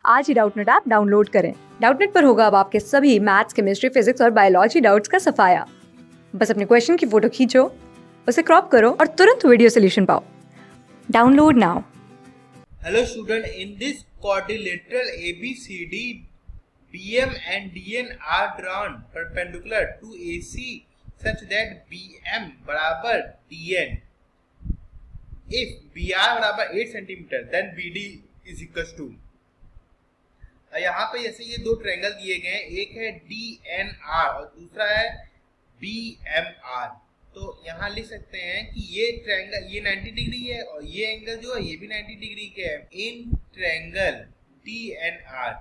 आज ही Doubtnut app download करें। Doubtnut पर होगा अब आपके सभी मैथ्स, केमिस्ट्री, फिजिक्स और बायोलॉजी डाउट्स का सफाया। बस अपने क्वेश्चन की फोटो खींचो, उसे क्रॉप करो और तुरंत वीडियो सोल्यूशन पाओ। Download now. Hello student, in this quadrilateral ABCD, BM and DN are drawn perpendicular to AC such that BM बराबर DN. If BR बराबर 8 cm, then BD is equals to. यहाँ पे जैसे ये दो ट्रायंगल दिए गए हैं, एक है DNR और दूसरा है BMR। तो यहाँ लिख सकते हैं कि ये ट्रायंगल ये 90 डिग्री है और ये एंगल जो है ये भी 90 डिग्री के है। In triangle DNR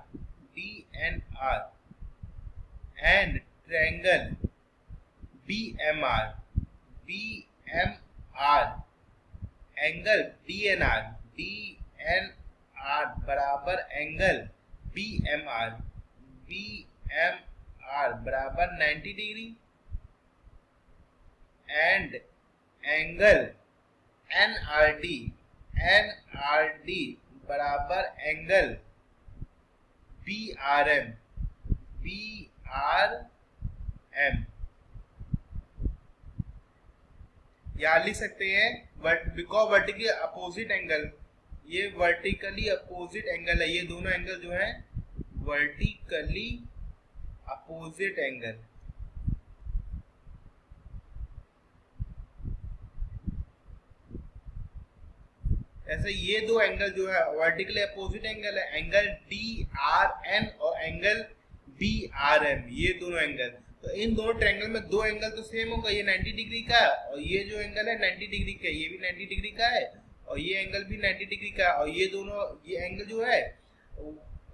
and triangle BMR angle DNR बराबर एंगल BMR बराबर 90 डिग्री एंड एंगल NRD बराबर एंगल BRM या लिख सकते हैं बिकॉज वर्टिकली अपोजिट एंगल, ये वर्टिकली अपोजिट एंगल है। ये दोनों एंगल जो है वर्टिकली अपोजिट एंगल। ऐसे ये दो एंगल जो है वर्टिकली अपोजिट एंगल है, एंगल DRN और एंगल BRM, ये दोनों एंगल। तो इन दोनों ट्रायंगल में दो एंगल तो सेम होगा, ये 90 डिग्री का है और ये जो एंगल है 90 डिग्री का, ये भी 90 डिग्री का है और ये एंगल भी 90 डिग्री का है और ये दोनों ये एंगल जो है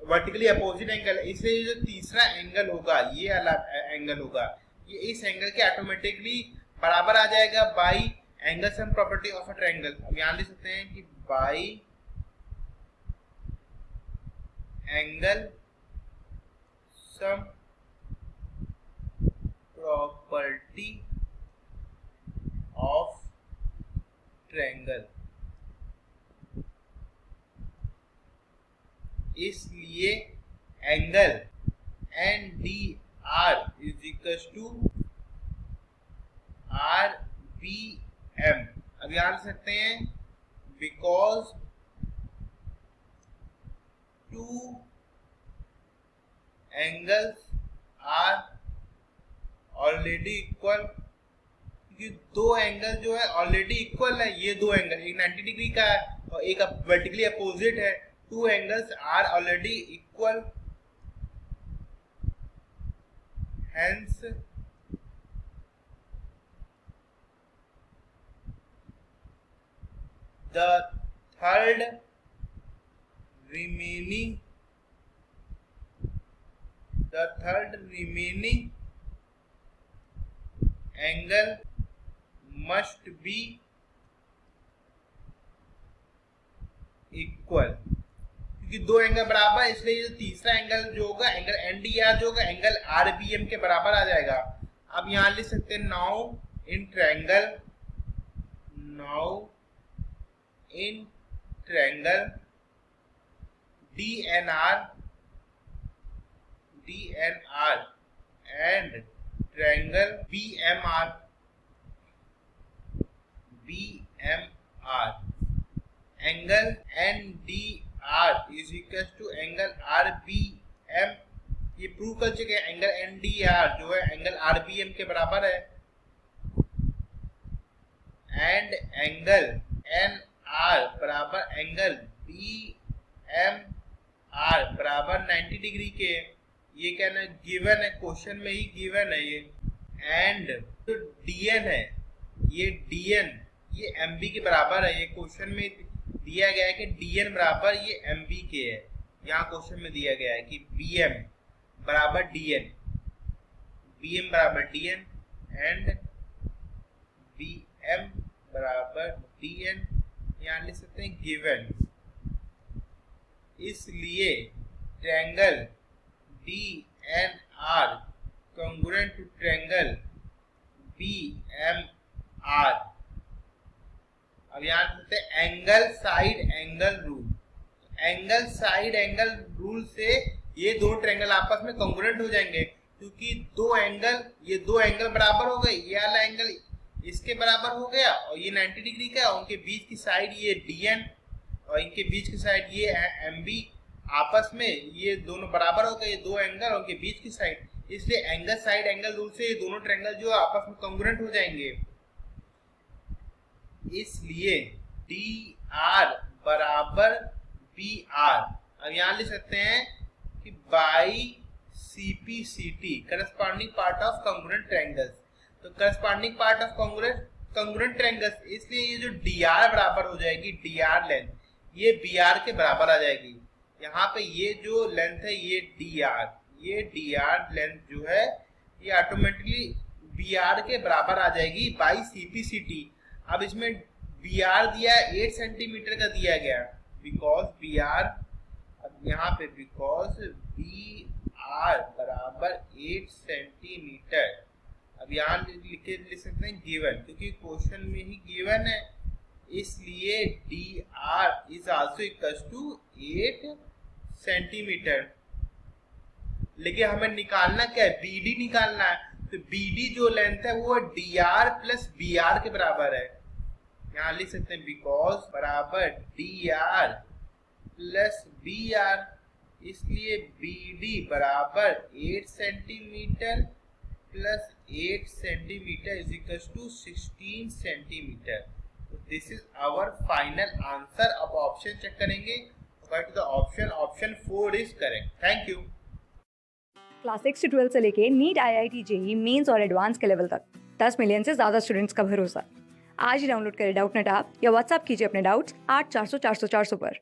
वर्टिकली अपोजिट एंगल है। इसलिए जो तीसरा एंगल होगा ये अलग एंगल होगा, ये इस एंगल के ऑटोमेटिकली बराबर आ जाएगा by angle sum property of a triangle. अब यहाँ लिख सकते हैं कि by angle sum property of triangle. इसलिए angle NDR is equal to RBM। अब यहाँ लिख सकते हैं because two angles are already equal, क्योंकि दो एंगल जो है ऑलरेडी इक्वल है। ये दो एंगल, एक 90 डिग्री का है और एक वर्टिकली अपोजिट है। Two angles are already equal, hence the third remaining angle must be equal, क्योंकि दो एंगल बराबर है इसलिए जो तीसरा एंगल जो होगा एंगल NDR जो होगा एंगल RBM के बराबर आ जाएगा। अब यहाँ लिख सकते हैं now in triangle DNR and triangle BMR angle NDR is equal to angle RBM। ये प्रूव कर चुके हैं एंगल NDR जो है एंगल RBM के बराबर है एंड एंगल NR बराबर एंगल BMR बराबर 90 डिग्री के। ये क्या ना गिवन है, क्वेश्चन में ही गिवन है ये। एंड जो DN है ये DN ये MB के बराबर है। ये क्वेश्चन में दिया गया है कि DN बराबर ये MB के है। यहाँ क्वेश्चन में दिया गया है कि BM बराबर DN एंड BM बराबर DN, यहाँ लिख सकते हैं गिवन। इसलिए triangle DNR congruent to triangle BMR। अब यहाँ angle side angle rule, angle side angle rule से ये दो ट्रायंगल आपस में कॉन्ग्रुएंट हो जाएंगे, क्योंकि ये दो एंगल बराबर हो गए, ये वाला एंगल इसके बराबर हो गया और ये 90 डिग्री का, उनके बीच की साइड ये DN और इनके बीच की साइड ये MB, आपस में ये दोनों बराबर हो गए, ये दो एंगल उनके बीच की साइड, इसलिए एंगल साइड एंगल रूल से ये दोनों ट्रायंगल जो आपस में कॉन्ग्रुएंट हो जाएंगे। इसलिए DR बराबर BR, अब यहाँ लिख सकते हैं कि by CPCT corresponding part of congruent triangles. तो corresponding part of congruent triangles, इसलिए ये जो DR बराबर हो जाएगी, DR लेंथ ये BR के बराबर आ जाएगी। यहाँ पे ये जो लेंथ है ये DR लेंथ जो है ये ऑटोमेटिकली BR के बराबर आ जाएगी बाई CPCT। अब इसमें BR दिया 8 सेंटीमीटर का दिया गया, बिकॉज BR, अब यहाँ पे बिकॉज BR बराबर 8 सेंटीमीटर, अब यहाँ लिख सकते हैं गिवन, क्योंकि क्वेश्चन में ही गिवन है, इसलिए DR is also equal to 8 centimetre. लेकिन हमें निकालना क्या है, BD निकालना है, तो BD जो लेंथ है वो DR प्लस BR के बराबर है। यहाँ लिख सकते हैं बिकॉज बराबर DR प्लस BR, इसलिए BD बराबर 8 centimetre plus 8 centimetre is equal to 16 centimetre. This is our final answer. अब ऑप्शन चेक करेंगे, according to the option 4 is correct. Thank you. Class 6 से 12 से लेके नीट, IIT, JEE मेंस और advance के level तक 10 मिलियन से ज़्यादा स्टूडेंट्स का भरोसा। आज ही डाउनलोड करें डाउटनेट ऐप या व्हाट्सएप कीजिए अपने डाउट्स 8400 400 400 पर।